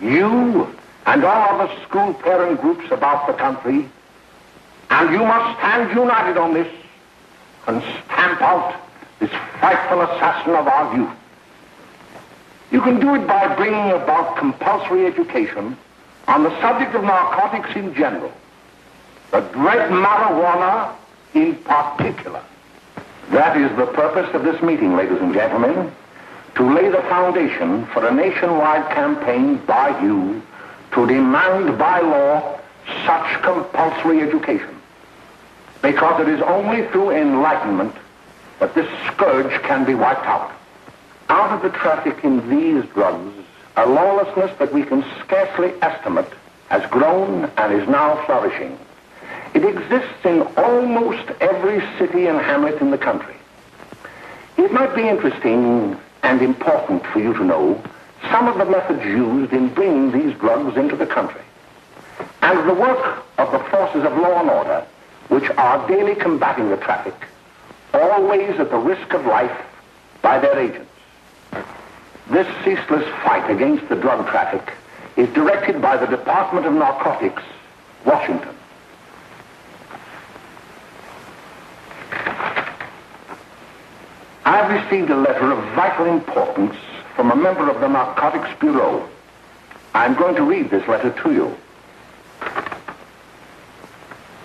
You and all other school parent groups about the country, and you must stand united on this and stamp out this frightful assassin of our youth. You can do it by bringing about compulsory education on the subject of narcotics in general, the dread marijuana in particular. That is the purpose of this meeting, ladies and gentlemen, to lay the foundation for a nationwide campaign by you to demand by law such compulsory education. Because it is only through enlightenment that this scourge can be wiped out. Out of the traffic in these drugs, a lawlessness that we can scarcely estimate has grown and is now flourishing. It exists in almost every city and hamlet in the country. It might be interesting and important for you to know some of the methods used in bringing these drugs into the country, and the work of the forces of law and order, which are daily combating the traffic, always at the risk of life, by their agents. This ceaseless fight against the drug traffic is directed by the Department of Narcotics, Washington. I've received a letter of vital importance from a member of the Narcotics Bureau. I'm going to read this letter to you.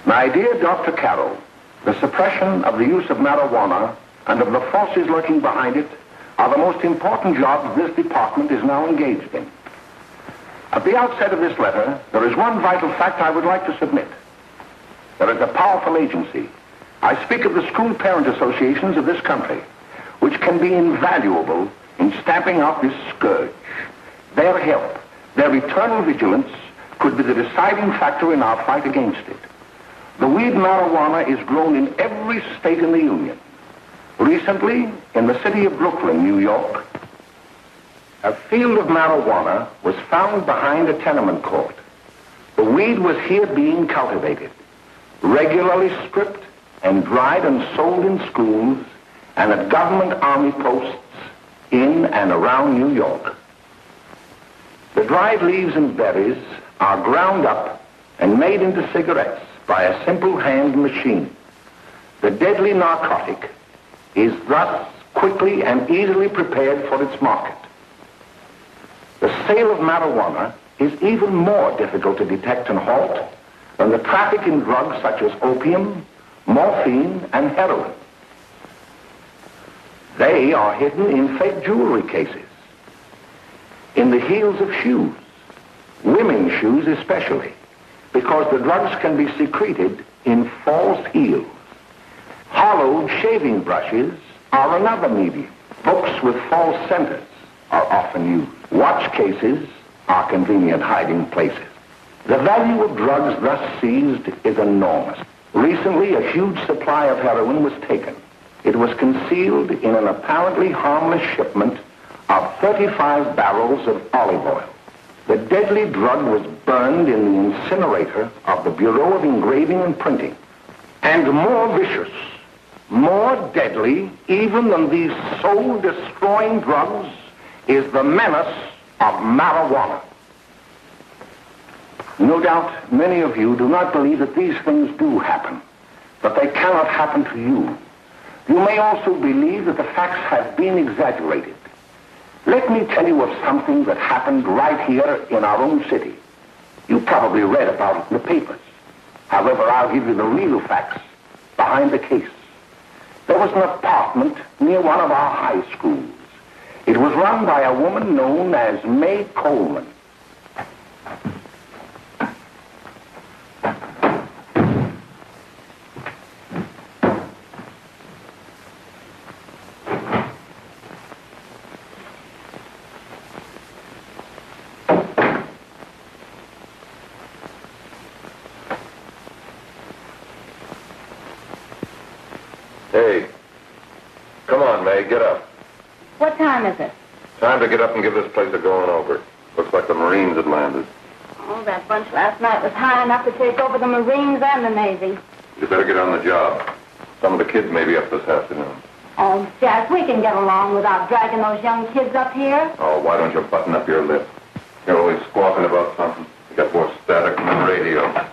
My dear Dr. Carroll, the suppression of the use of marijuana and of the forces lurking behind it are the most important jobs this department is now engaged in. At the outset of this letter, there is one vital fact I would like to submit. There is a powerful agency. I speak of the school parent associations of this country, which can be invaluable in stamping out this scourge. Their help, their eternal vigilance, could be the deciding factor in our fight against it. The weed marijuana is grown in every state in the Union. Recently, in the city of Brooklyn, New York, a field of marijuana was found behind a tenement court. The weed was here being cultivated, regularly stripped and dried and sold in schools and at government army posts in and around New York. The dried leaves and berries are ground up and made into cigarettes by a simple hand machine. The deadly narcotic is thus quickly and easily prepared for its market. The sale of marijuana is even more difficult to detect and halt than the traffic in drugs such as opium, morphine, and heroin. They are hidden in fake jewelry cases, in the heels of shoes, women's shoes especially, because the drugs can be secreted in false heels. Hollowed shaving brushes are another medium. Books with false centers are often used. Watch cases are convenient hiding places. The value of drugs thus seized is enormous. Recently, a huge supply of heroin was taken. It was concealed in an apparently harmless shipment of 35 barrels of olive oil. The deadly drug was burned in the incinerator of the Bureau of Engraving and Printing. And more vicious, more deadly, even than these soul-destroying drugs, is the menace of marijuana. No doubt many of you do not believe that these things do happen, but they cannot happen to you. You may also believe that the facts have been exaggerated. Let me tell you of something that happened right here in our own city. You probably read about it in the papers. However, I'll give you the real facts behind the case. There was an apartment near one of our high schools. It was run by a woman known as May Coleman. Hey, come on, May, get up. What time is it? Time to get up and give this place a going over. Looks like the Marines had landed. Oh, that bunch last night was high enough to take over the Marines and the Navy. You better get on the job. Some of the kids may be up this afternoon. Oh, Jack, we can get along without dragging those young kids up here. Oh, why don't you button up your lip? You're always squawking about something. You got more static than the radio.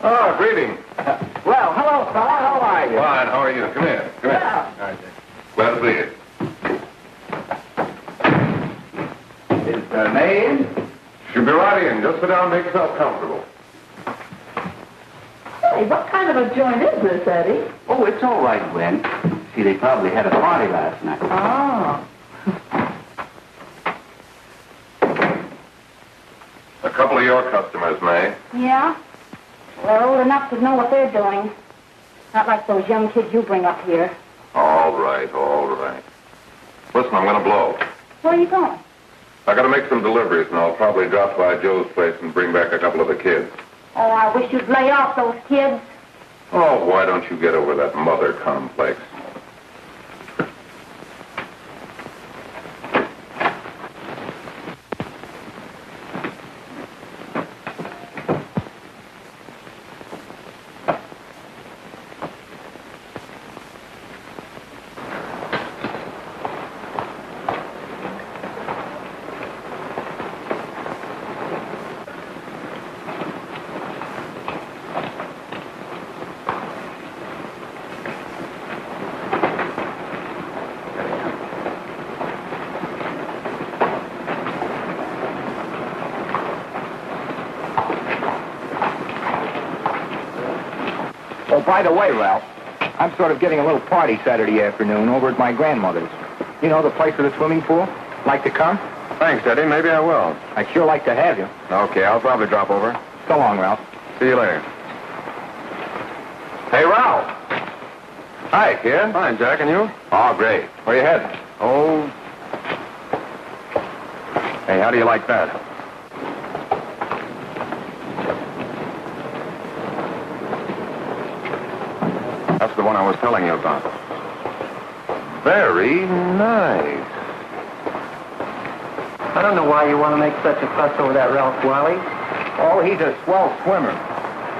Oh, greetings. Well, hello, fella. How are you? Fine, how are you? Come here. Come here. Yeah. All right, glad to see you. Is there maid? She'll be right in. Just sit down and make yourself comfortable. Hey, what kind of a joint is this, Eddie? Oh, it's all right, Gwen. See, they probably had a party last night. Oh. A couple of your customers, May. Yeah? They're old enough to know what they're doing. Not like those young kids you bring up here. All right, all right. Listen, I'm going to blow. Where are you going? I got to make some deliveries, and I'll probably drop by Joe's place and bring back a couple of the kids. Oh, I wish you'd lay off those kids. Oh, why don't you get over that mother complex? Oh, by the way, Ralph, I'm sort of getting a little party Saturday afternoon over at my grandmother's. You know, the place with the swimming pool? Like to come? Thanks, Eddie. Maybe I will. I'd sure like to have you. Okay, I'll probably drop over. So long, Ralph. See you later. Hey, Ralph. Hi, kid. Fine, Jack, and you? Oh, great. Where you heading? Oh. Hey, how do you like that? That's the one I was telling you about. Very nice. I don't know why you want to make such a fuss over that Ralph Wally. Oh, he's a swell swimmer.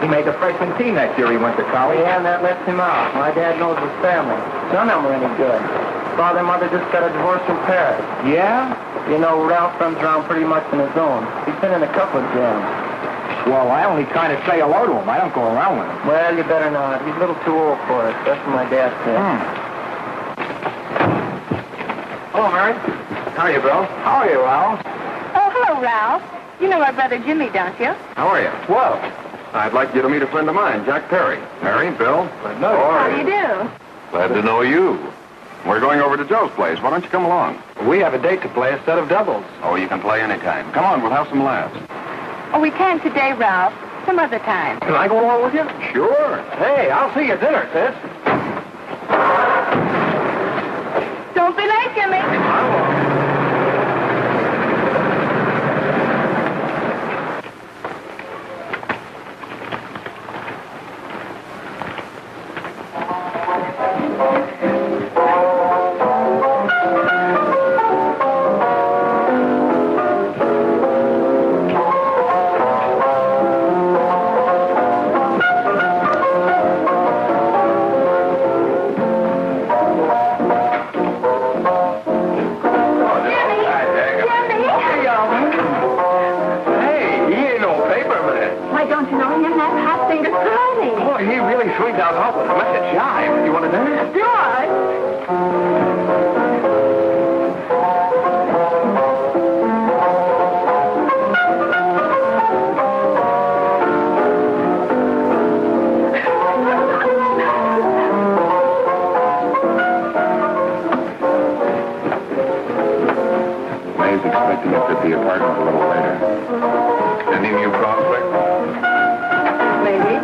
He made the freshman team that year he went to college. Yeah, and that lets him out. My dad knows his family. None of them are any good. Father and mother just got a divorce from Paris. Yeah? You know, Ralph runs around pretty much on his own. He's been in a couple of jams. Well, I only kind of say hello to him. I don't go around with him. Well, you better not. He's a little too old for it. That's what my dad said. Hello, Mary. How are you, Bill? How are you, Ralph? Oh, hello, Ralph. You know our brother Jimmy, don't you? How are you? Well, I'd like you to meet a friend of mine, Jack Perry. Mary, Bill. How do you do? Glad to know you. We're going over to Joe's place. Why don't you come along? we have a date to play, a set of doubles. Oh, you can play anytime. Come on, we'll have some laughs. Oh, we can't today, Ralph. Some other time. Can I go along with you? Sure. Hey, I'll see you at dinner, sis. Don't be late, Jimmy. like to look at the apartment a little later. Any new prospects? Maybe.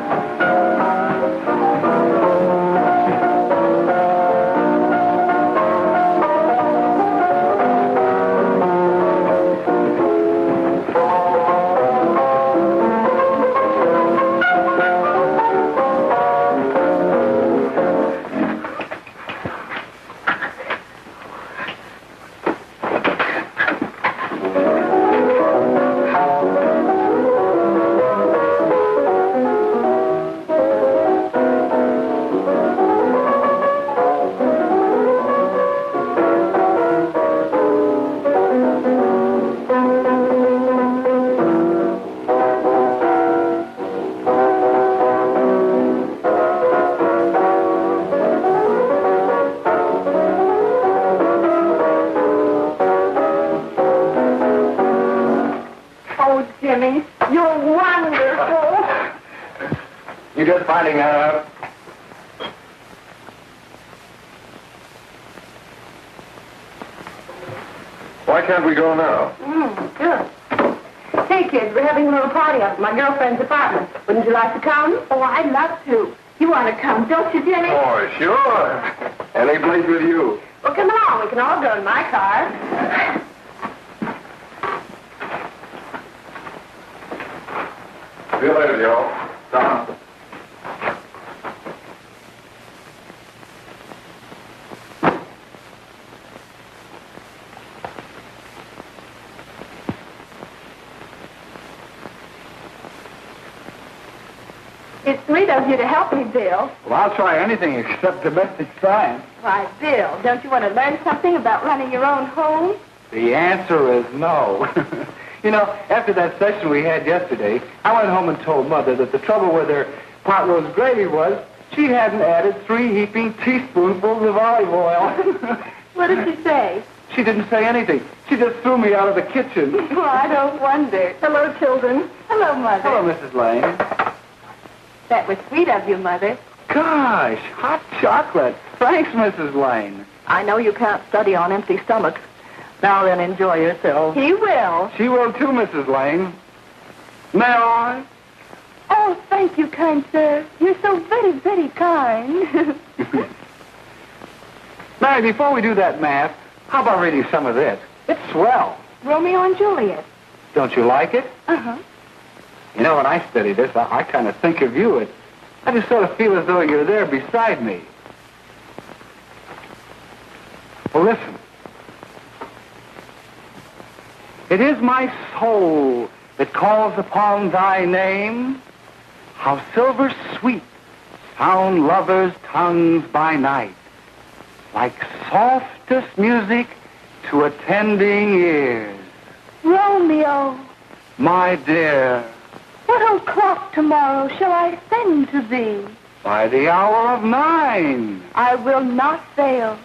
Jimmy, you're wonderful. You just finding that out? Why can't we go now? Good. Hey, kids, we're having a little party up at my girlfriend's apartment. Wouldn't you like to come? Oh, I'd love to. You want to come, don't you, Jimmy? Oh, sure. Any place with you. Well, come along. We can all go in my car. See you later, Joe. Tom. It's sweet of you to help me, Bill. Well, I'll try anything except domestic science. Why, Bill, don't you want to learn something about running your own home? The answer is no. You know, after that session we had yesterday, I went home and told Mother that the trouble with her pot roast gravy was she hadn't added 3 heaping teaspoonfuls of olive oil. What did she say? She didn't say anything. She just threw me out of the kitchen. Well, I don't wonder. Hello, children. Hello, Mother. Hello, Mrs. Lane. That was sweet of you, Mother. Gosh, hot chocolate. Thanks, Mrs. Lane. I know you can't study on empty stomachs. Now then, enjoy yourself. He will. She will too, Mrs. Lane. May I? Oh, thank you, kind sir. You're so very, very kind. Mary, before we do that math, how about reading some of this? It's swell. Romeo and Juliet. Don't you like it? Uh-huh. You know, when I study this, I kind of think of you. I just sort of feel as though you're there beside me. Well, listen. It is my soul that calls upon thy name. How silver sweet sound lovers' tongues by night, like softest music to attending ears. Romeo. My dear. What o'clock tomorrow shall I send to thee? By the hour of 9. I will not fail.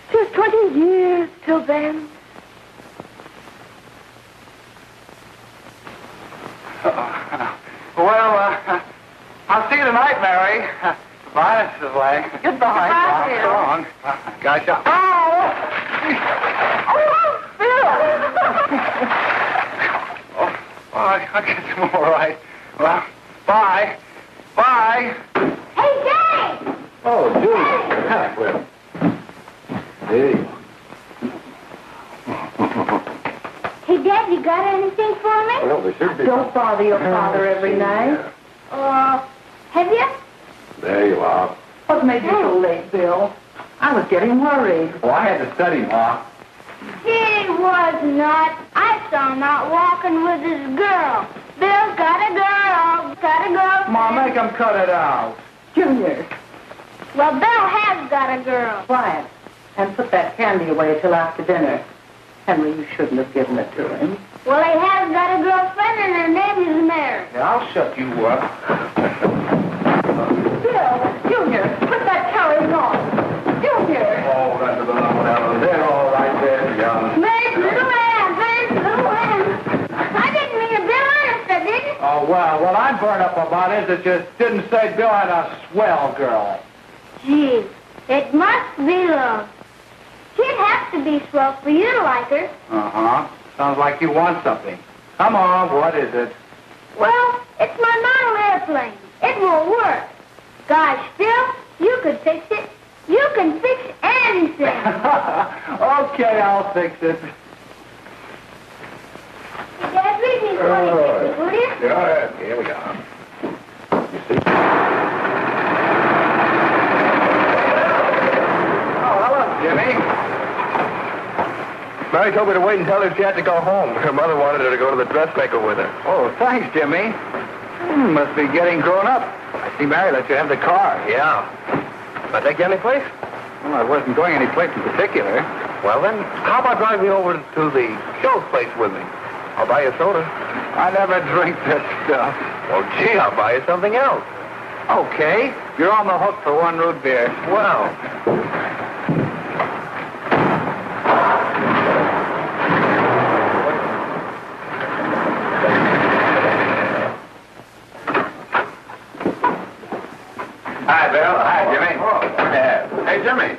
'Tis 20 years till then. I'll see you tonight, Mary. Goodbye, Mrs. Lang. Goodbye, Bill. So long. Gosh, I'll get some more, all right. Well, bye. Bye. Hey, Jay! Oh, Julie. Hey. Hey, Dad, you got anything for me? Well, there should be. Don't bother your father every night. Have you? There you are. What made you so late, Bill? I was getting worried. Well, I had to study, Ma. He was not. I saw him out walking with his girl. Bill's got a girl. Got a girl. Ma, make him cut it out. Junior, Well, Bill has got a girl. quiet. And put that candy away till after dinner. Henry, you shouldn't have given it to him. Well, he has got a girlfriend, and her name is Mary. Yeah, I'll shut you up. Bill, Junior, put that carrying on. Junior. Oh, that's the number down there. All right there, young. Mary's little man. Mary's little man. I didn't mean to Bill honest, I didn't. Oh, well, what I'm burned up about is it just didn't say Bill had a swell girl. Gee, it must be love. She'd have to be swell for you to like her. Uh-huh. Sounds like you want something. Come on, what is it? Well, it's my model airplane. It won't work. Gosh, Bill, you could fix it. You can fix anything. Okay, I'll fix it. Dad, read me 26, will you? Yeah, here we are. You see? Oh, hello, Jimmy. Mary told me to wait and tell her she had to go home. Her mother wanted her to go to the dressmaker with her. Oh, thanks, Jimmy. Must be getting grown up. I see Mary let you have the car. Yeah. Can I take you any place? Well, I wasn't going any place in particular. Well, then, how about driving me over to the show's place with me? I'll buy you a soda. I never drink that stuff. Well, gee, I'll buy you something else. Okay. You're on the hook for one root beer. Well. Hi, Bill. Hi, Jimmy. Hey, Jimmy.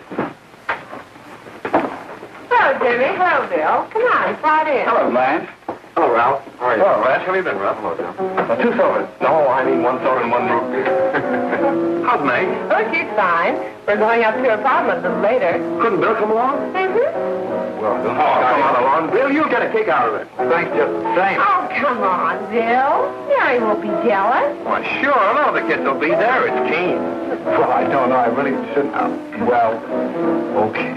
Hello, Jimmy. Hello, Bill. Come on, slide in. Hello, Blanche. Hello, Ralph. How are you? Hello, Ralph. How have you been, Ralph? Hello, Jim. 2 sodas. No, I mean 1 soda and 1 root beer. How's Meg? Oh, she's fine. We're going up to her apartment a little later. Couldn't Bill come along? Well, don't come on along. Bill, you'll get a kick out of it. Thanks just the same. Oh, come on, Bill. Mary won't be jealous. Why, sure. All the kids will be there. It's Keen. Well, I don't know. I really shouldn't. Well, okay.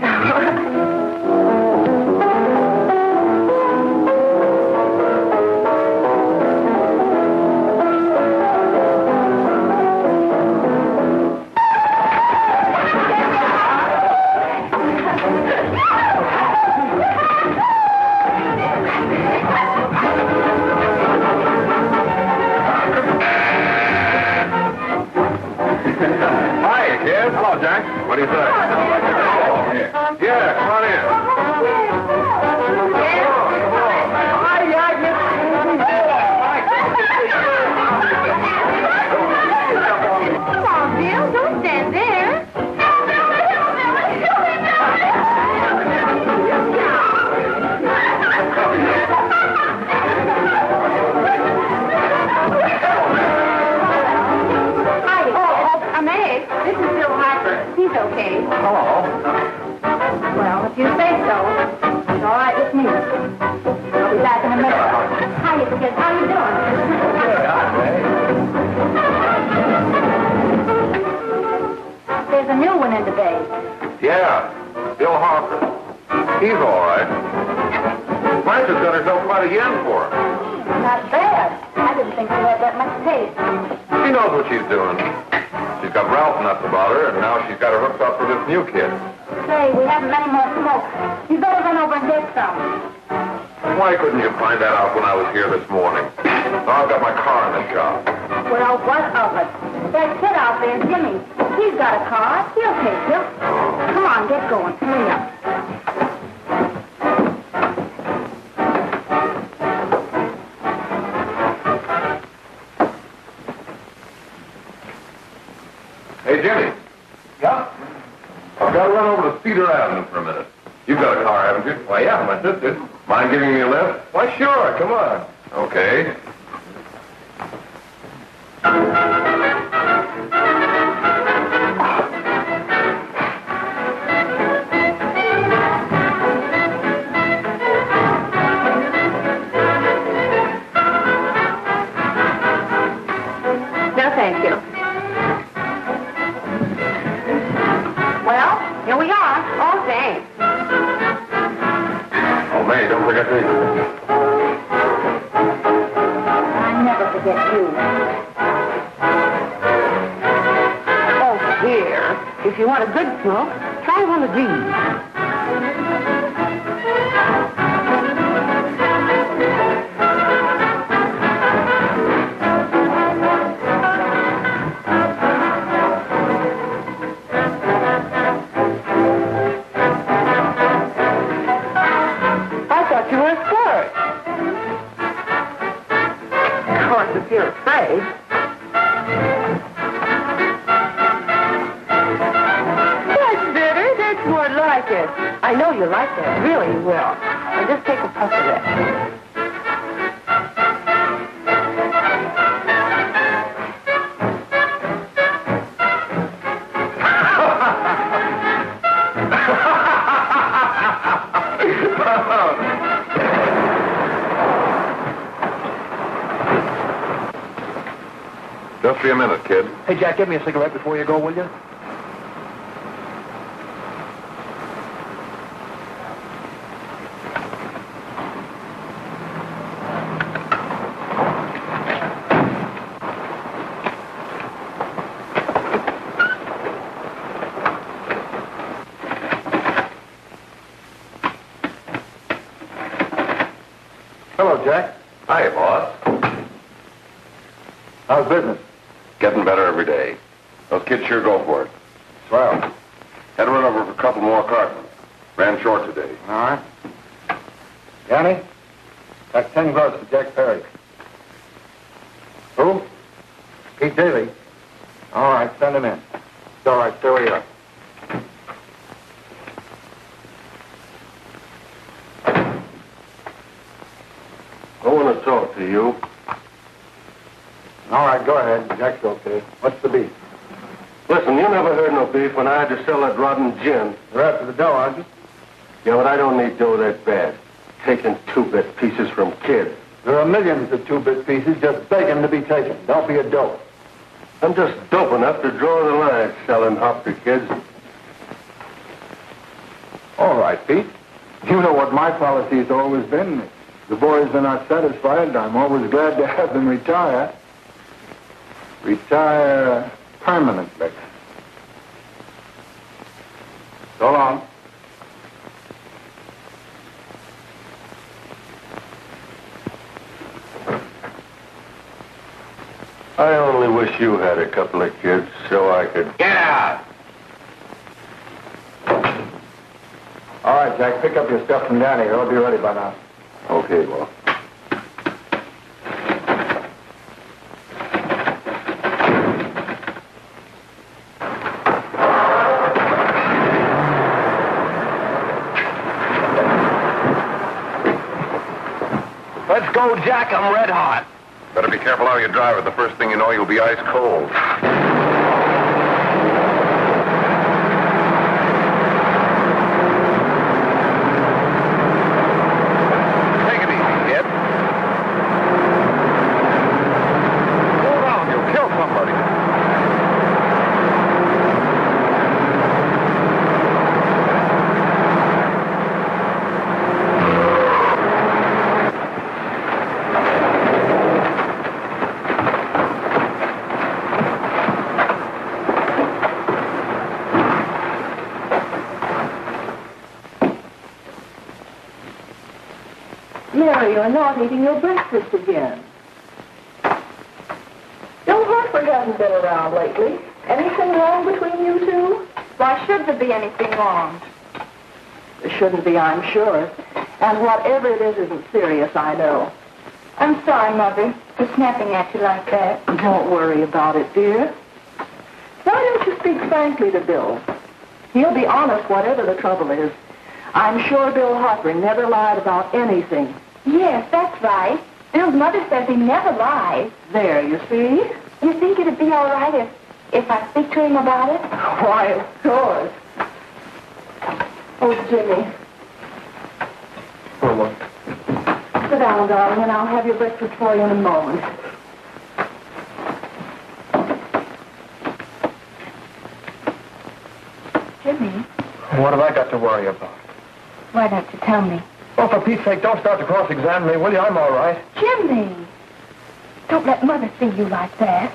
Hello, Jack. What do you say? Yeah, come on in. Come on, Bill. Don't stand there. This is Bill Harper. He's okay. Hello. Well, if you say so, it's all right with me. I'll be back in a minute. Hiya, kids. How you doing? There's a new one in the bay. Yeah, Bill Harper. He's all right. Blanche's got herself quite a yen for him. Not bad. I didn't think she had that much taste. She knows what she's doing. She's got Ralph nuts about her, and now she's got her hooked up for this new kid. Say, we haven't any more smoke. You better run over and get some. Why couldn't you find that out when I was here this morning? Now I've got my car in the shop. Well, what of it? That kid out there, Jimmy, he's got a car. He'll take you. Come on, get going. Hurry up. Hey, Jimmy. Yeah? I've got to run over to Cedar Avenue for a minute. You've got a car, haven't you? Why, yeah, my sister. Mind giving me a lift? Why, sure. Come on. Okay. No, thank you. Well, here we are. Oh, thanks. Oh, May, don't forget to... I never forget you. Oh, here. If you want a good smoke, try one of these. If you're afraid. That's better. That's More like it. I know you like that. Really, you will. And just take a puff of that. Just be a minute, kid. Hey, Jack, give me a cigarette before you go, will you? Hello, Jack. Hi, boss. How's business? Getting better every day. Those kids sure go for it. Swell. Had to run over for a couple more cartons. Ran short today. All right. Johnny, got 10 gross for Jack Perry. Who? Pete Daly. All right, send him in. It's all right, stay where you are. I want to talk to you. All right, go ahead. Jack's okay. What's the beef? Listen, you never heard no beef when I had to sell that rotten gin. You're after the dough, aren't you? Yeah, but I don't need dough that bad. Taking two-bit pieces from kids. There are millions of two-bit pieces just begging to be taken. Don't be a dope. I'm just dope enough to draw the line selling hop to kids. All right, Pete. You know what my policy's always been. If the boys are not satisfied, I'm always glad to have them retire. Retire permanently. So long. I only wish you had a couple of kids so I could... Get out! All right, Jack, pick up your stuff from Danny. It'll be ready by now. Okay, well. Let's go, Jack. I'm red hot. Better be careful how you drive it. The first thing you know, you'll be ice cold. Take it easy, kid. Slow down. You'll kill somebody. Mary, you're not eating your breakfast again. Bill Hartford hasn't been around lately. Anything wrong between you two? Why should there be anything wrong? There shouldn't be, I'm sure. And whatever it is isn't serious, I know. I'm sorry, Mother, for snapping at you like that. Don't worry about it, dear. Why don't you speak frankly to Bill? He'll be honest whatever the trouble is. I'm sure Bill Hartford never lied about anything. Yes, that's right. Bill's mother says he never lies. There, you see? You think it'd be all right if I speak to him about it? Why, of course. Oh, Jimmy. For what? Sit down, darling, and I'll have your breakfast for you in a moment. Jimmy, What have I got to worry about? why don't you tell me? Oh, for Pete's sake, don't start to cross-examine me, will you? I'm all right. Jimmy! Don't let Mother see you like that.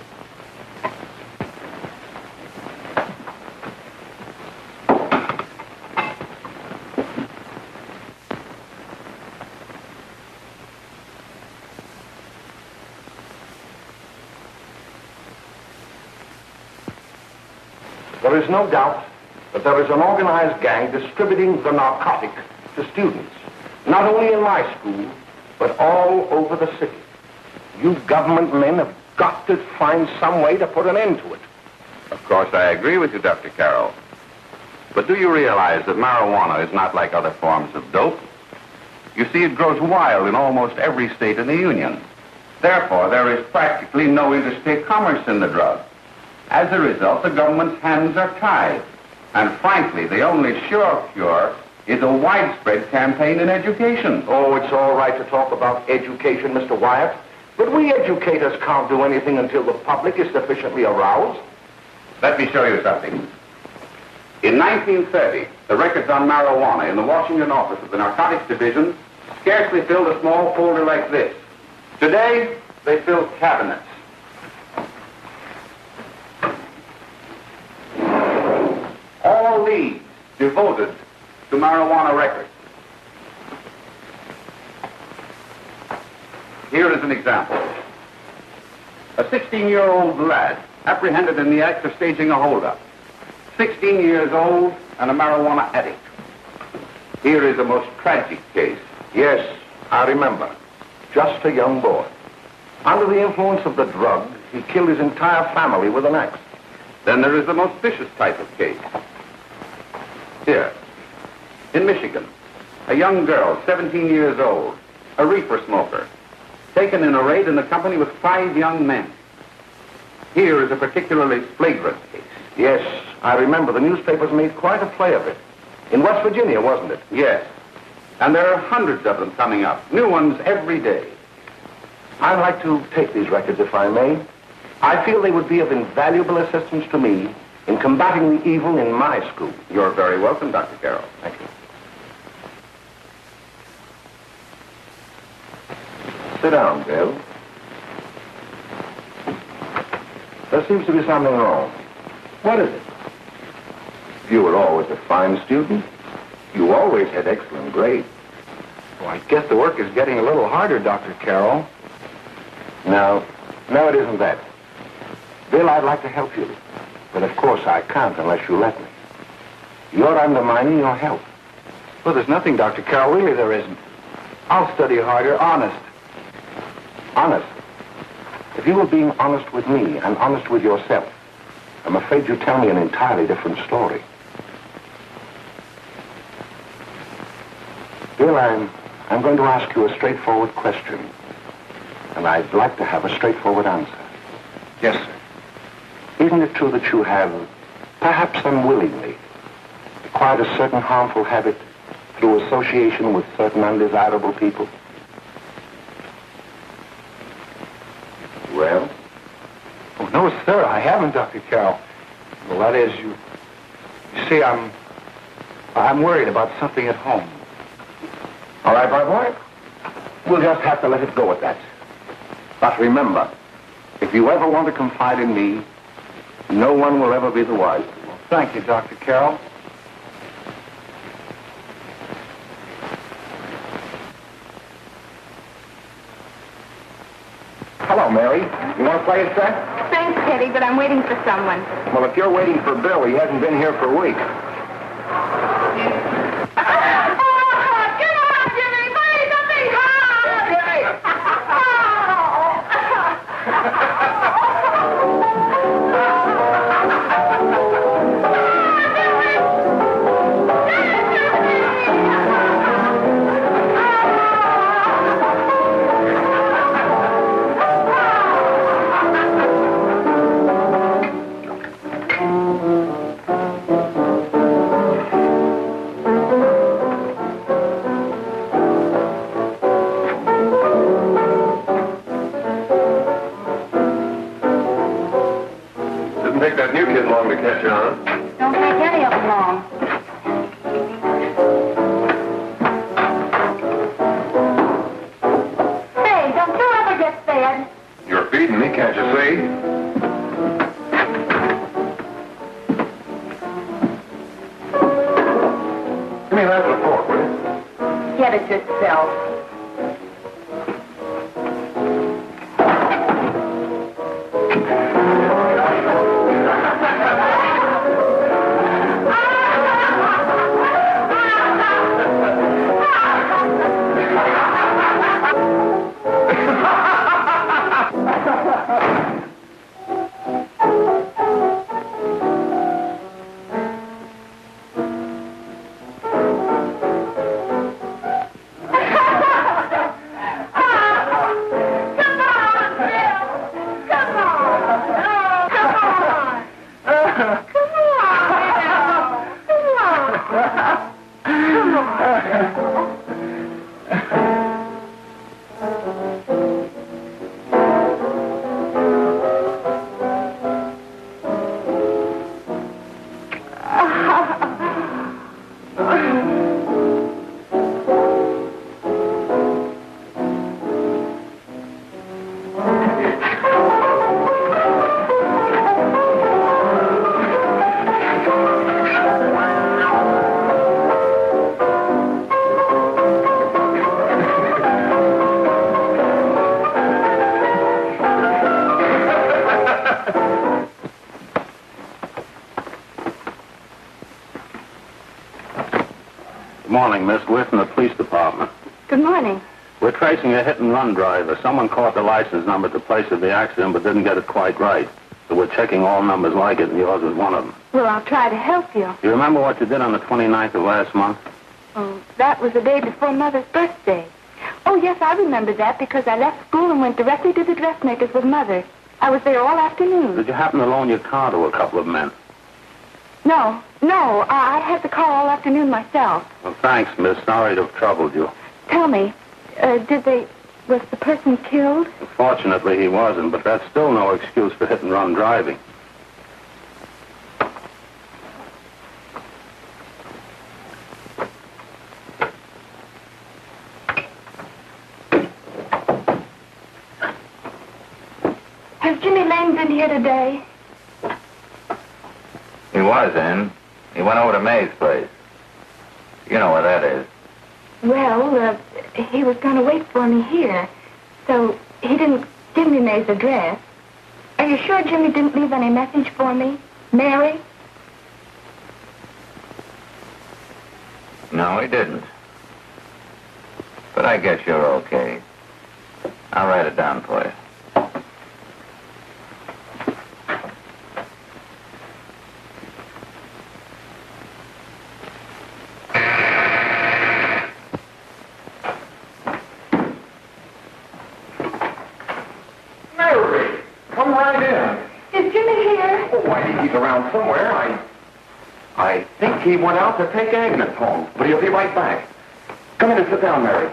There is no doubt that there is an organized gang distributing the narcotic to students, not only in my school, but all over the city. You government men have got to find some way to put an end to it. Of course, I agree with you, Dr. Carroll. But do you realize that marijuana is not like other forms of dope? You see, it grows wild in almost every state in the Union. Therefore, there is practically no interstate commerce in the drug. As a result, the government's hands are tied. And frankly, the only sure cure is a widespread campaign in education. Oh, it's all right to talk about education, Mr. Wyatt. But we educators can't do anything until the public is sufficiently aroused. Let me show you something. In 1930, the records on marijuana in the Washington office of the Narcotics Division scarcely filled a small folder like this. Today, they fill cabinets. All these devoted to marijuana records. Here is an example. A 16-year-old lad apprehended in the act of staging a holdup. 16 years old and a marijuana addict. Here is a most tragic case. Yes, I remember. Just a young boy. Under the influence of the drug, he killed his entire family with an axe. Then there is the most vicious type of case. Here, in Michigan, a young girl, 17 years old, a reefer smoker, taken in a raid in the company with 5 young men. Here is a particularly flagrant case. Yes, I remember. The newspapers made quite a play of it. In West Virginia, wasn't it? Yes. And there are hundreds of them coming up, new ones every day. I'd like to take these records, if I may. I feel they would be of invaluable assistance to me in combating the evil in my school. You're very welcome, Dr. Carroll. Thank you. Sit down, Bill. There seems to be something wrong. What is it? You were always a fine student. You always had excellent grades. Well, I guess the work is getting a little harder, Dr. Carroll. No, it isn't that. Bill, I'd like to help you. But of course I can't unless you let me. You're undermining your health. Well, there's nothing, Dr. Carroll. Really, there isn't. I'll study harder, honest. Honest? If you were being honest with me and honest with yourself, I'm afraid you tell me an entirely different story. Bill, I'm going to ask you a straightforward question. And I'd like to have a straightforward answer. Yes, sir. Isn't it true that you have, perhaps unwillingly, acquired a certain harmful habit through association with certain undesirable people? Well? Oh, no, sir, I haven't, Dr. Carroll. Well, that is, you see, I'm worried about something at home. All right, my boy. We'll just have to let it go at that. But remember, if you ever want to confide in me, no one will ever be the wiser. Well, thank you, Dr. Carroll. Hello, Mary. You want to play a set? Thanks, Teddy, but I'm waiting for someone. Well, if you're waiting for Bill, he hasn't been here for a week. That new kid long to catch on. Don't take any of them long. Say, don't you ever get fed? You're feeding me, can't you see? Give me that with a fork, will you? Get it yourself. Good morning, Miss. We're from the police department. Good morning. We're tracing a hit-and-run driver. Someone caught the license number at the place of the accident but didn't get it quite right. So we're checking all numbers like it, and yours is one of them. Well, I'll try to help you. You remember what you did on the 29th of last month? Oh, that was the day before Mother's birthday. Oh, yes, I remember that because I left school and went directly to the dressmaker's with Mother. I was there all afternoon. Did you happen to loan your car to a couple of men? No, I had the car all afternoon myself. Well, thanks, miss. Sorry to have troubled you. Tell me, was the person killed? Fortunately, he wasn't, but that's still no excuse for hit-and-run driving. Has Jimmy Lane been here today? He was in. He went over to May's place. You know where that is. Well, he was going to wait for me here, so he didn't give me May's address. Are you sure Jimmy didn't leave any message for me? Mary? No, he didn't. But I guess you're okay. I'll write it down for you. Mary, come right in. Is Jimmy here? Oh, I think he's around somewhere. I think he went out to take Agnes home, but he'll be right back. Come in and sit down, Mary.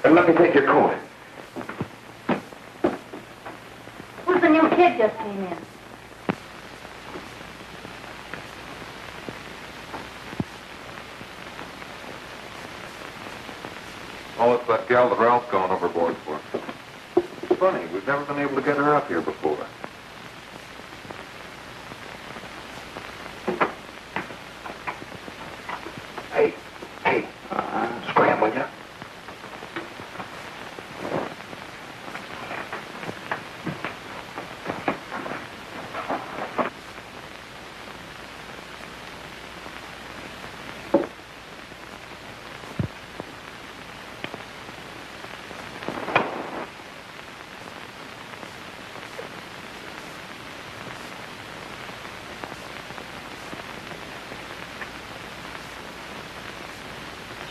And let me take your coat. Who's the new kid just came in? Oh, it's that gal that Ralph's gone overboard for. It's funny, we've never been able to get her up here before. Hey, scram, will you?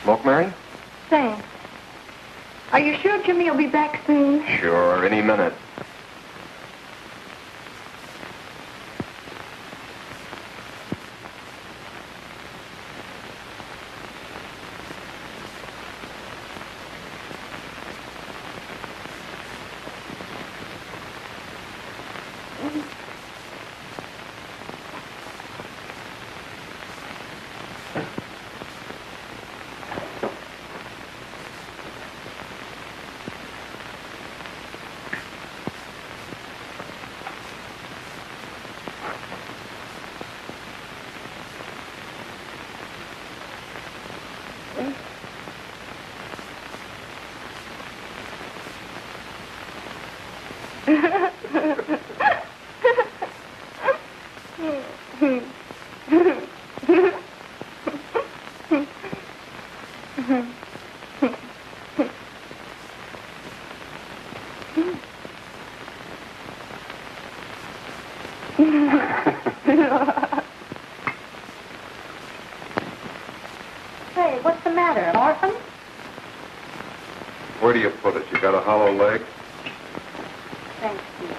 Smoke, Mary? Thanks. Are you sure Jimmy will be back soon? Sure, any minute. Say, what's the matter, an orphan? Where do you put it? You got a hollow leg? Thanks, Steve.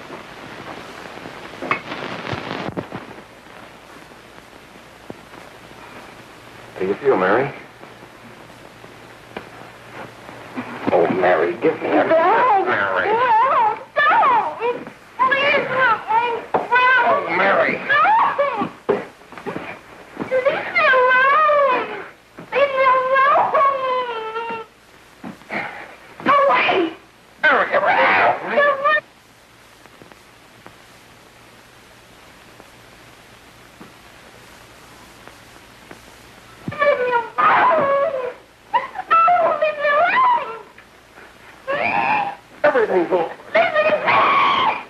How do you feel, Mary? Oh, Mary, give me a... Mary. No, don't! Please, Oh, Mary. Leave me alone! Leave me alone! Go away! Mary, get out. Go away! Leave me alone! Oh, leave me alone! Everything's all... Leave me alone!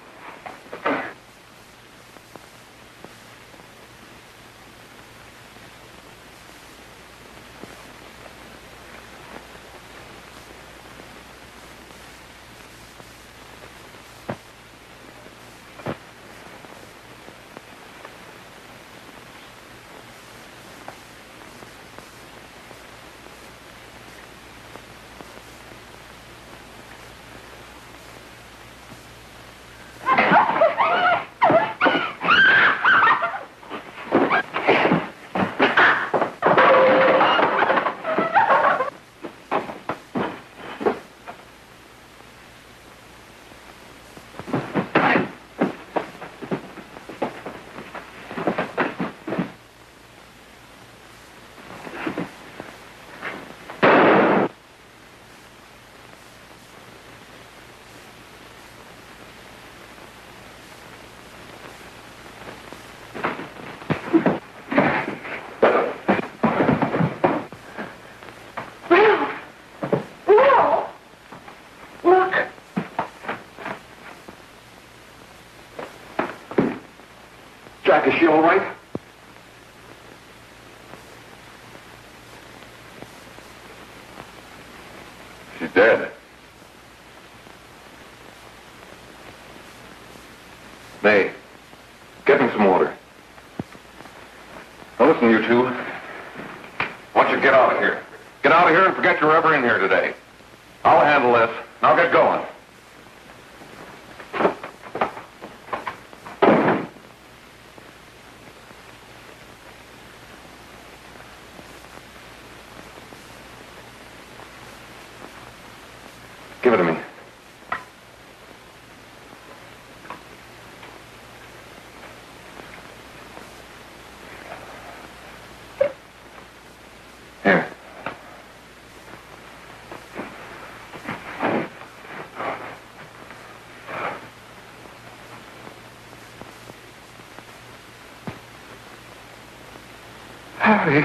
Jack, is she all right? She's dead. May, get me some water. Now listen, you two. I want you to get out of here. Get out of here and forget you're ever in here today. I'll handle this. Now get going. Give it to me. Here. Harry.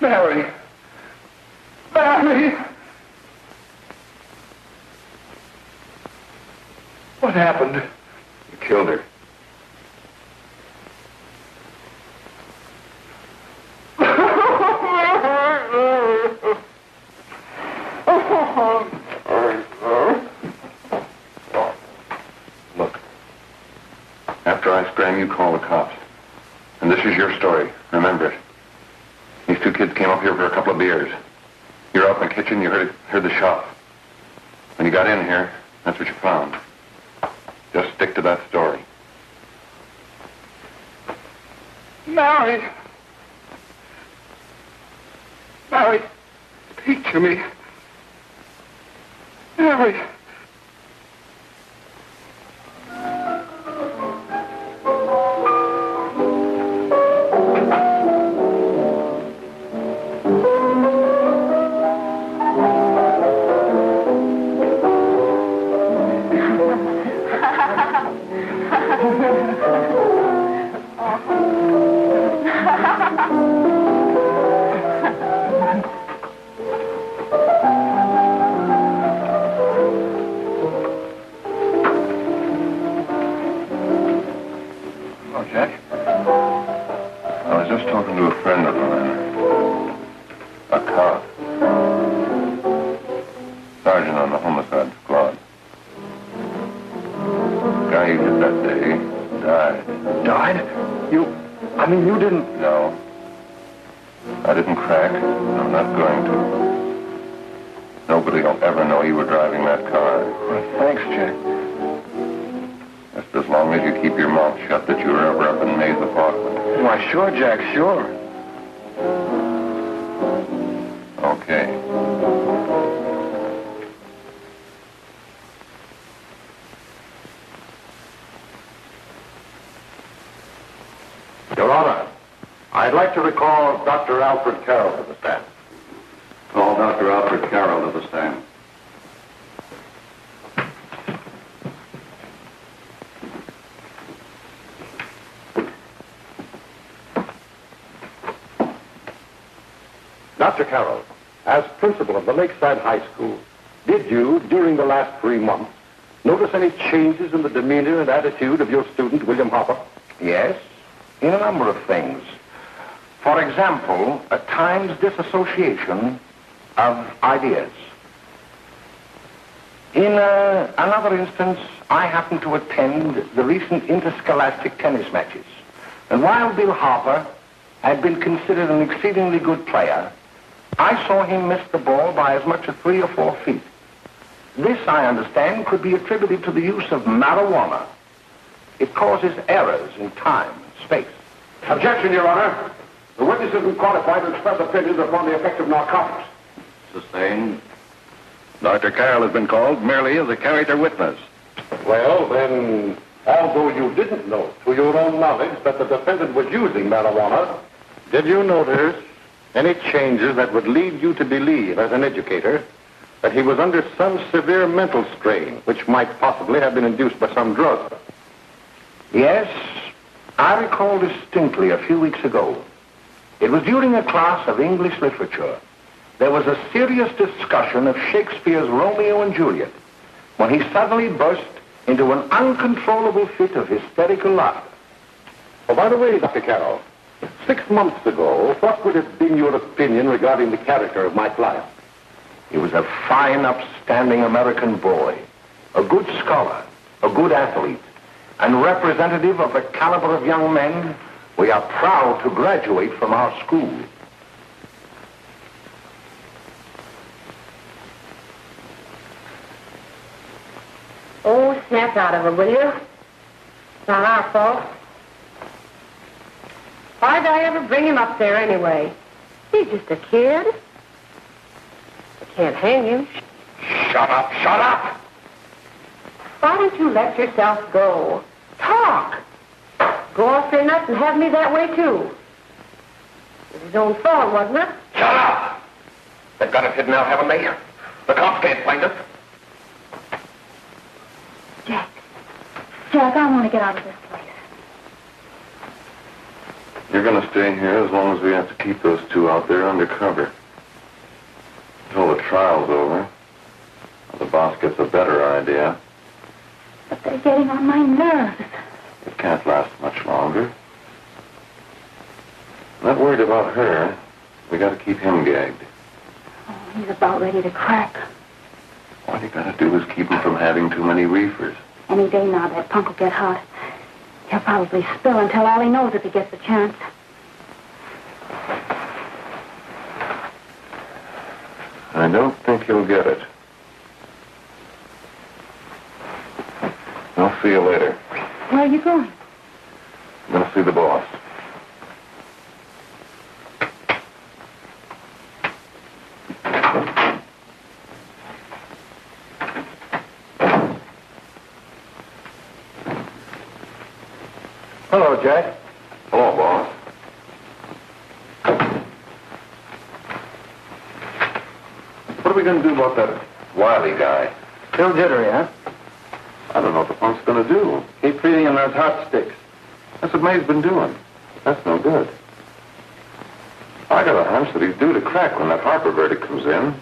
Mary. Mary. What happened? You killed her. Look. After I scram, you call the cops. And this is your story. Remember it. These two kids came up here for a couple of beers. You were out in the kitchen, you heard the shot. When you got in here, that's what you found. Just stick to that story. Mary. Mary, speak to me. Mary. Nobody will ever know you were driving that car. Well, thanks, Jack. Just as long as you keep your mouth shut that you were ever up in May's apartment. Why, sure, Jack, sure. Okay. Your Honor, I'd like to recall Dr. Alfred Carroll to the stand. Call Dr. Alfred Carroll to the stand. Dr. Carroll, as principal of the Lakeside High School, did you, during the last 3 months, notice any changes in the demeanor and attitude of your student, William Hopper? Yes, in a number of things. For example, at times disassociation of ideas. In another instance, I happened to attend the recent interscholastic tennis matches. And while Bill Harper had been considered an exceedingly good player, I saw him miss the ball by as much as 3 or 4 feet. This, I understand, could be attributed to the use of marijuana. It causes errors in time and space. Objection, Your Honor. The witness isn't qualified to express opinions upon the effect of narcotics. Sustained. Dr. Carroll has been called merely as a character witness. Well, then, although you didn't know to your own knowledge that the defendant was using marijuana, did you notice any changes that would lead you to believe, as an educator, that he was under some severe mental strain, which might possibly have been induced by some drug? Yes, I recall distinctly a few weeks ago. It was during a class of English literature. There was a serious discussion of Shakespeare's Romeo and Juliet when he suddenly burst into an uncontrollable fit of hysterical laughter. Oh, by the way, Dr. Carroll, 6 months ago, what would have been your opinion regarding the character of my client? He was a fine, upstanding American boy, a good scholar, a good athlete, and representative of the caliber of young men we are proud to graduate from our school. Oh, snap out of it, will you? It's not our fault. Why'd I ever bring him up there anyway? He's just a kid. I can't hang him. Shut up, shut up! Why don't you let yourself go? Talk. Go off your nuts and have me that way, too. It was his own fault, wasn't it? Shut up! They've got us hidden out, haven't they? The cops can't find us. Jack, I want to get out of this place. You're going to stay here as long as we have to keep those two out there undercover. Until the trial's over. The boss gets a better idea. But they're getting on my nerves. It can't last much longer. Not worried about her. We got to keep him gagged. Oh, he's about ready to crack. All you got to do is keep him from having too many reefers. Any day now, that punk will get hot. He'll probably spill and tell all he knows if he gets the chance. I don't think he'll get it. I'll see you later. Where are you going? I'm going to see the boss. Hello, Jack. Hello, boss. What are we going to do about that Wiley guy? Still jittery, huh? I don't know what the punk's going to do. Keep feeding him those hot sticks. That's what May's been doing. That's no good. I got a hunch that he's due to crack when that Harper verdict comes in.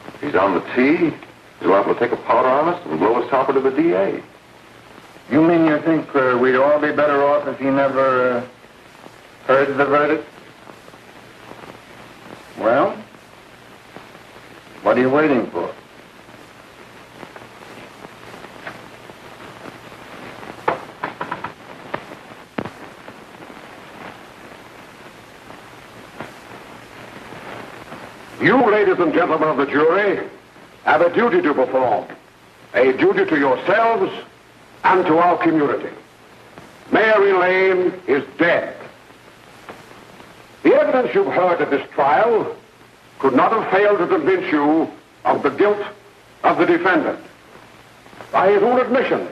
If he's on the tee, he's liable to take a powder on us and blow us topper to the DA. You mean you think we'd all be better off if he never heard the verdict? Well, what are you waiting for? You, ladies and gentlemen of the jury, have a duty to perform. A duty to yourselves and to our community. Mary Lane is dead. The evidence you've heard at this trial could not have failed to convince you of the guilt of the defendant. By his own admission,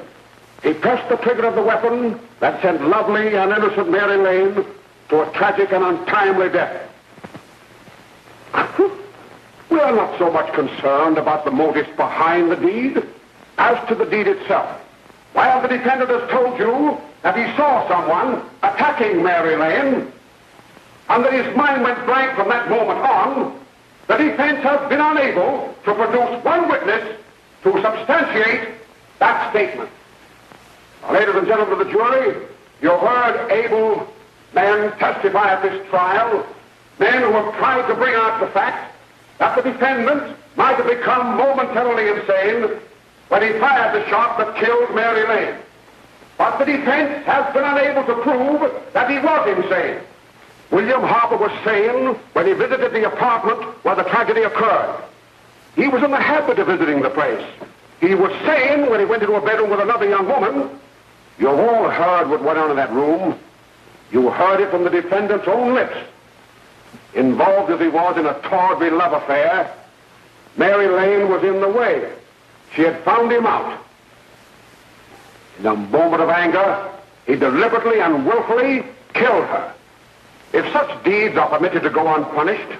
he pressed the trigger of the weapon that sent lovely and innocent Mary Lane to a tragic and untimely death. We are not so much concerned about the motives behind the deed as to the deed itself. While the defendant has told you that he saw someone attacking Mary Lane and that his mind went blank from that moment on, the defense has been unable to produce one witness to substantiate that statement. Now, ladies and gentlemen of the jury, you've heard able men testify at this trial, men who have tried to bring out the fact that the defendant might have become momentarily insane when he fired the shot that killed Mary Lane. But the defense has been unable to prove that he was insane. William Harper was sane when he visited the apartment where the tragedy occurred. He was in the habit of visiting the place. He was sane when he went into a bedroom with another young woman. You've all heard what went on in that room. You heard it from the defendant's own lips. Involved as he was in a tawdry love affair, Mary Lane was in the way. She had found him out. In a moment of anger, he deliberately and willfully killed her. If such deeds are permitted to go unpunished,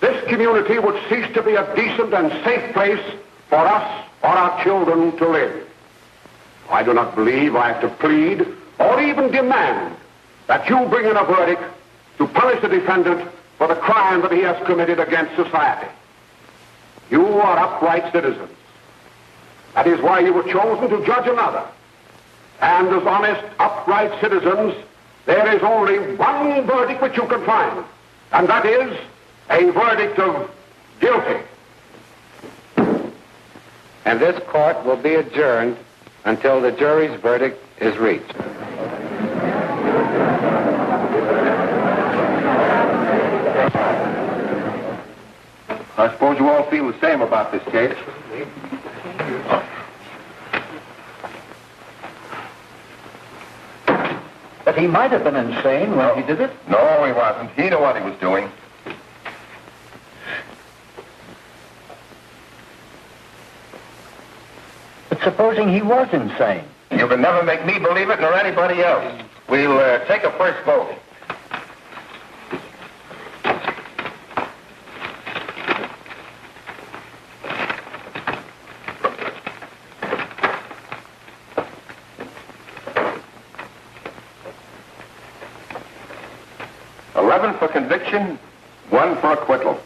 this community would cease to be a decent and safe place for us or our children to live. I do not believe I have to plead or even demand that you bring in a verdict to punish the defendant for the crime that he has committed against society. You are upright citizens. That is why you were chosen to judge another. And as honest, upright citizens, there is only one verdict which you can find, and that is a verdict of guilty. And this court will be adjourned until the jury's verdict is reached. I suppose you all feel the same about this case. But he might have been insane when he did it. No, he wasn't. He knew what he was doing. But supposing he was insane? You can never make me believe it nor anybody else. We'll take a first vote. For conviction, 1 for acquittal.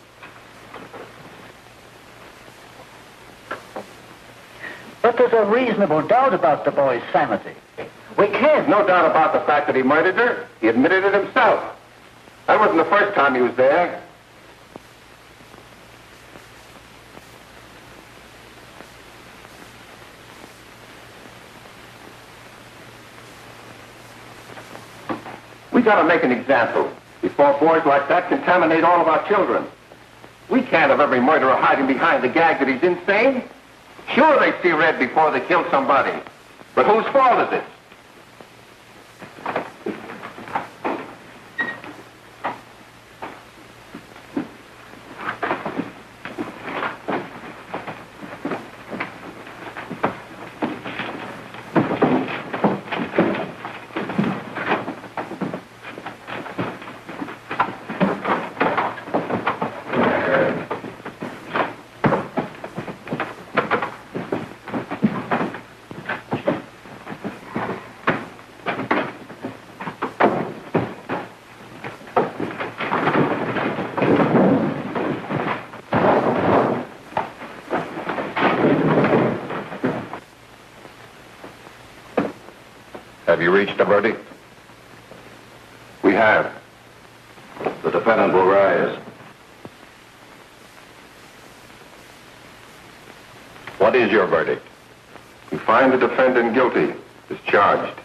But there's a reasonable doubt about the boy's sanity. We can't. No doubt about the fact that he murdered her. He admitted it himself. That wasn't the first time he was there. We gotta make an example before boys like that contaminate all of our children. We can't have every murderer hiding behind the gag that he's insane. Sure, they see red before they kill somebody. But whose fault is it? Have you reached a verdict? We have. The defendant will rise. What is your verdict? We find the defendant guilty, discharged.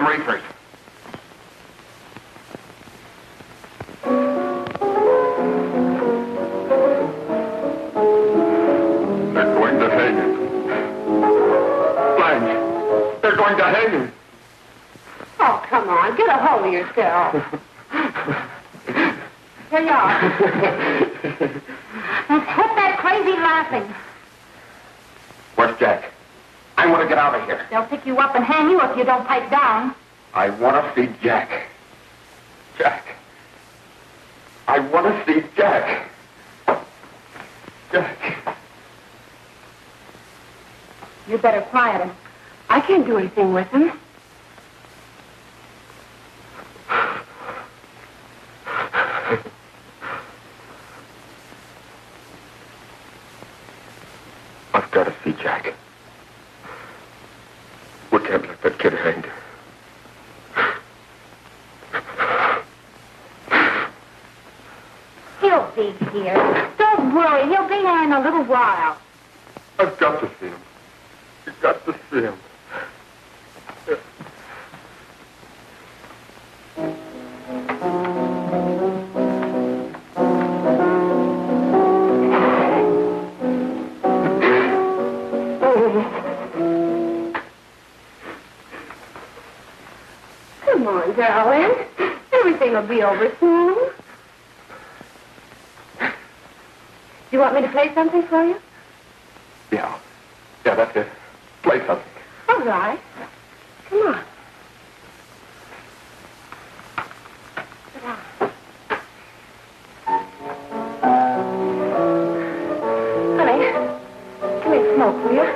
reefers. They're going to hang him. Blanche, they're going to hang him. Oh, come on. Get a hold of yourself. Here you are. Now, quit that crazy laughing. Where's Jack? I want to get out of here. They'll pick you up and hang you if you don't pipe down. I want to see Jack. Jack. I want to see Jack. Jack. You better quiet him. I can't do anything with him. I've got to see Jack. We can't let that kid hang. He'll be here. Don't worry. He'll be here in a little while. I've got to see him. You've got to see him. Come on, darling. Everything will be over soon. Do you want me to play something for you? Yeah, that's it. Play something. All right. Come on. Sit down. Honey, give me a smoke, will you?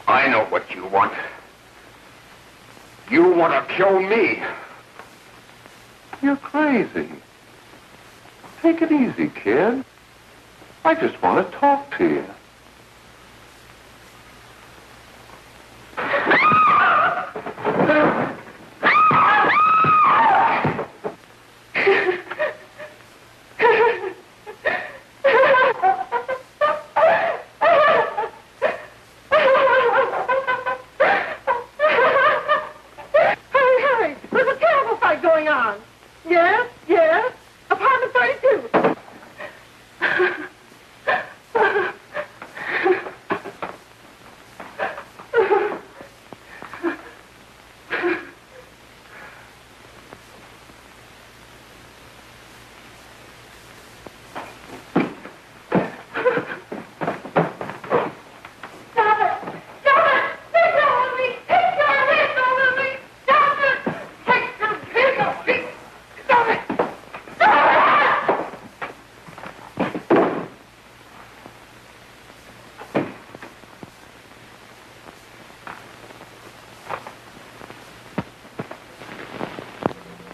I know what you want. You want to kill me. You're crazy. Take it easy, kid. I just want to talk to you.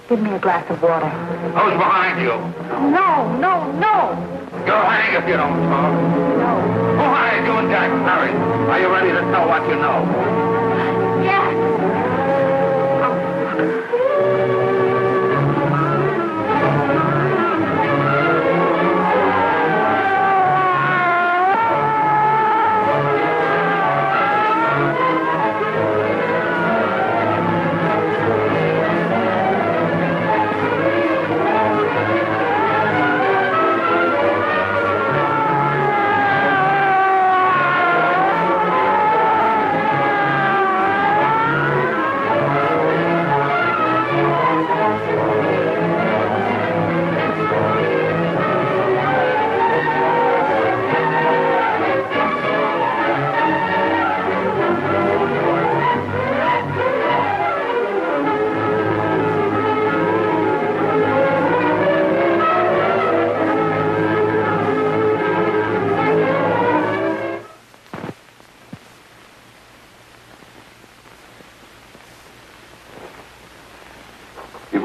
Give me a glass of water. Who's behind you? No, no, no. You'll hang if you don't talk. No. Who hired you and Jack? Hurry. Are you ready to tell what you know? Yes.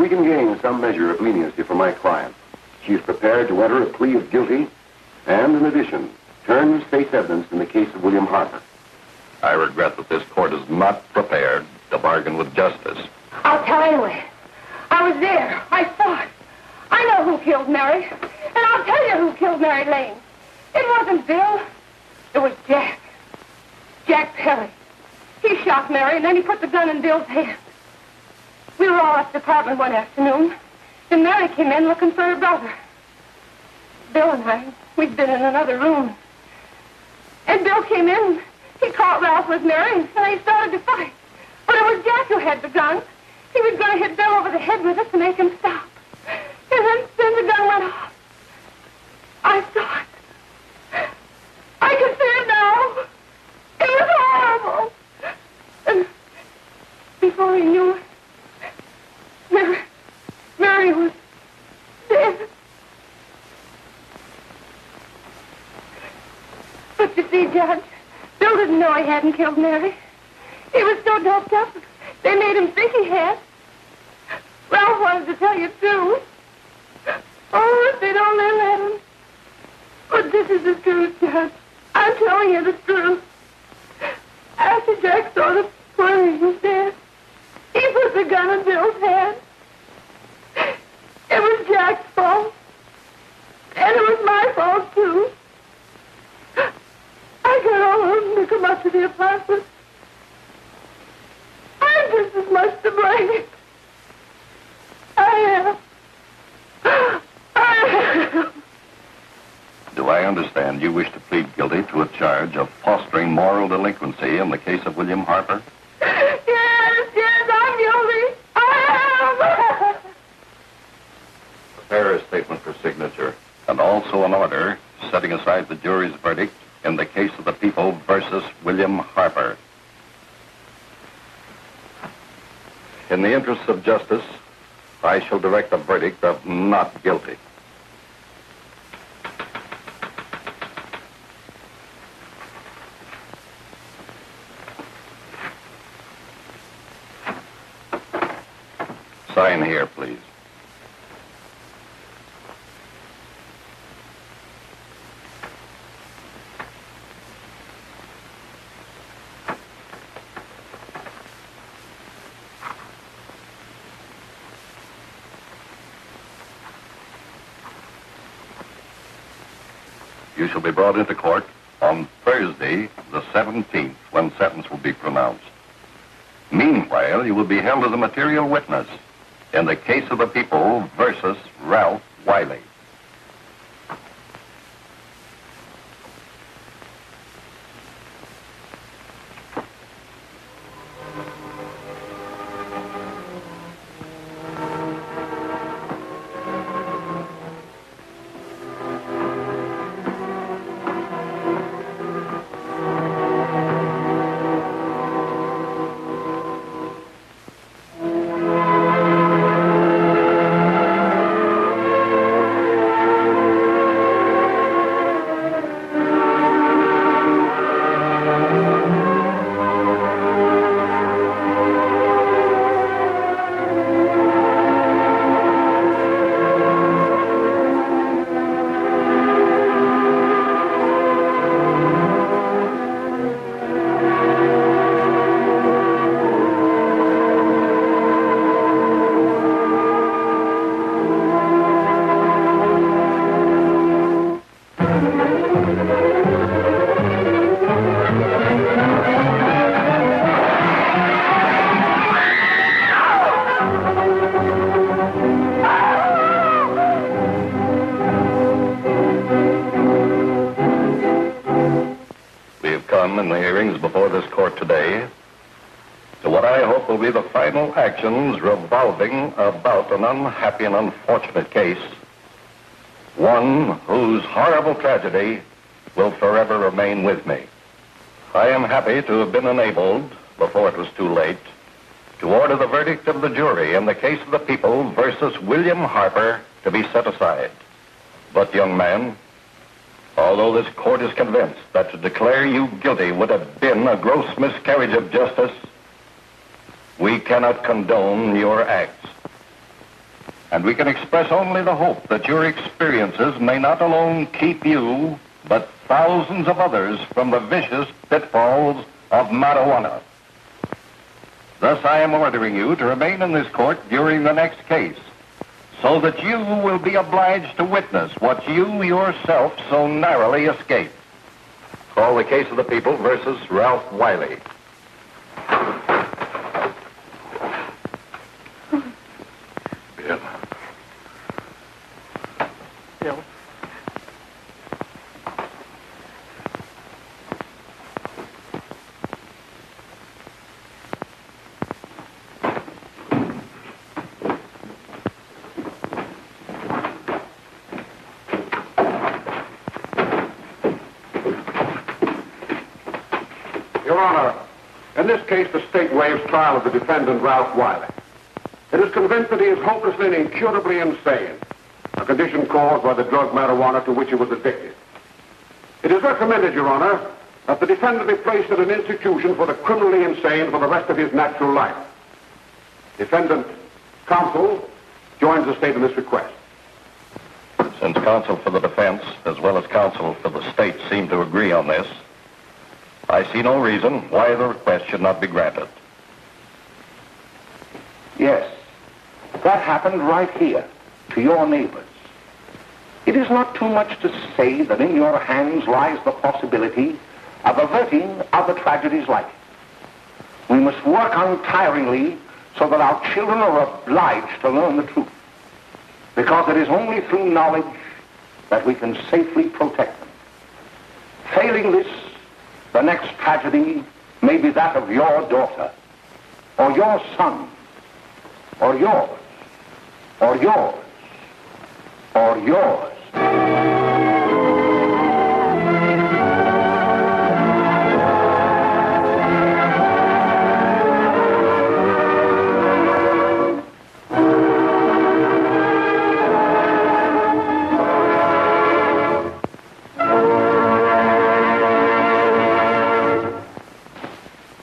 we can gain some measure of leniency for my client, she is prepared to enter a plea of guilty and, in addition, turn the state's evidence in the case of William Harper. I regret that this court is not prepared to bargain with justice. I'll tell anyway. I was there. I saw it. I know who killed Mary. And I'll tell you who killed Mary Lane. It wasn't Bill. It was Jack. Jack Perry. He shot Mary, and then he put the gun in Bill's hand. We were all at the apartment one afternoon, and Mary came in looking for her brother. Bill and I, we'd been in another room. And Bill came in, he caught Ralph with Mary, and they started to fight. But it was Jack who had the gun. He was going to hit Bill over the head with it to make him stop. And then the gun went off. I saw it. I can see it now. It was horrible. And before he knew it, Mary was dead. But you see, Judge, Bill didn't know he hadn't killed Mary. He was so doped up, they made him think he had. Ralph wanted to tell you, too. Oh, if they'd only let him. But this is the truth, Judge. I'm telling you the truth. After Jack saw the poor he was dead, he put the gun in Bill's hand. It was Jack's fault. And it was my fault, too. I got all of them to come up to the apartment. I'm just as much to blame. I am. Do I understand you wish to plead guilty to a charge of fostering moral delinquency in the case of William Harper? Yes, I'm guilty. I am. Prepare a statement for signature, and also an order setting aside the jury's verdict in the case of the people versus William Harper. In the interests of justice, I shall direct a verdict of not guilty. Sign here, please. You shall be brought into court on Thursday, the 17th, when sentence will be pronounced. Meanwhile, you will be held as a material witness in the case of the people versus Ralph Wiley. In the hearings before this court today to what I hope will be the final actions revolving about an unhappy and unfortunate case, one whose horrible tragedy will forever remain with me. I am happy to have been enabled, before it was too late, to order the verdict of the jury in the case of the people versus William Harper to be set aside. But, young man, although this court is convinced that to declare you guilty would have been a gross miscarriage of justice, we cannot condone your acts. And we can express only the hope that your experiences may not alone keep you, but thousands of others from the vicious pitfalls of marijuana. Thus, I am ordering you to remain in this court during the next case, so that you will be obliged to witness what you yourself so narrowly escaped. Call the case of the people versus Ralph Wiley. Bill. Bill. Your Honor, in this case, the state waives trial of the defendant, Ralph Wiley. It is convinced that he is hopelessly and incurably insane, a condition caused by the drug marijuana to which he was addicted. It is recommended, Your Honor, that the defendant be placed in an institution for the criminally insane for the rest of his natural life. Defendant counsel joins the state in this request. Since counsel for the defense, as well as counsel for the state, seem to agree on this, I see no reason why the request should not be granted. Yes, that happened right here, to your neighbors. It is not too much to say that in your hands lies the possibility of averting other tragedies like it. We must work untiringly so that our children are obliged to learn the truth, because it is only through knowledge that we can safely protect them. Failing this, the next tragedy may be that of your daughter, or your son, or yours, or yours, or yours.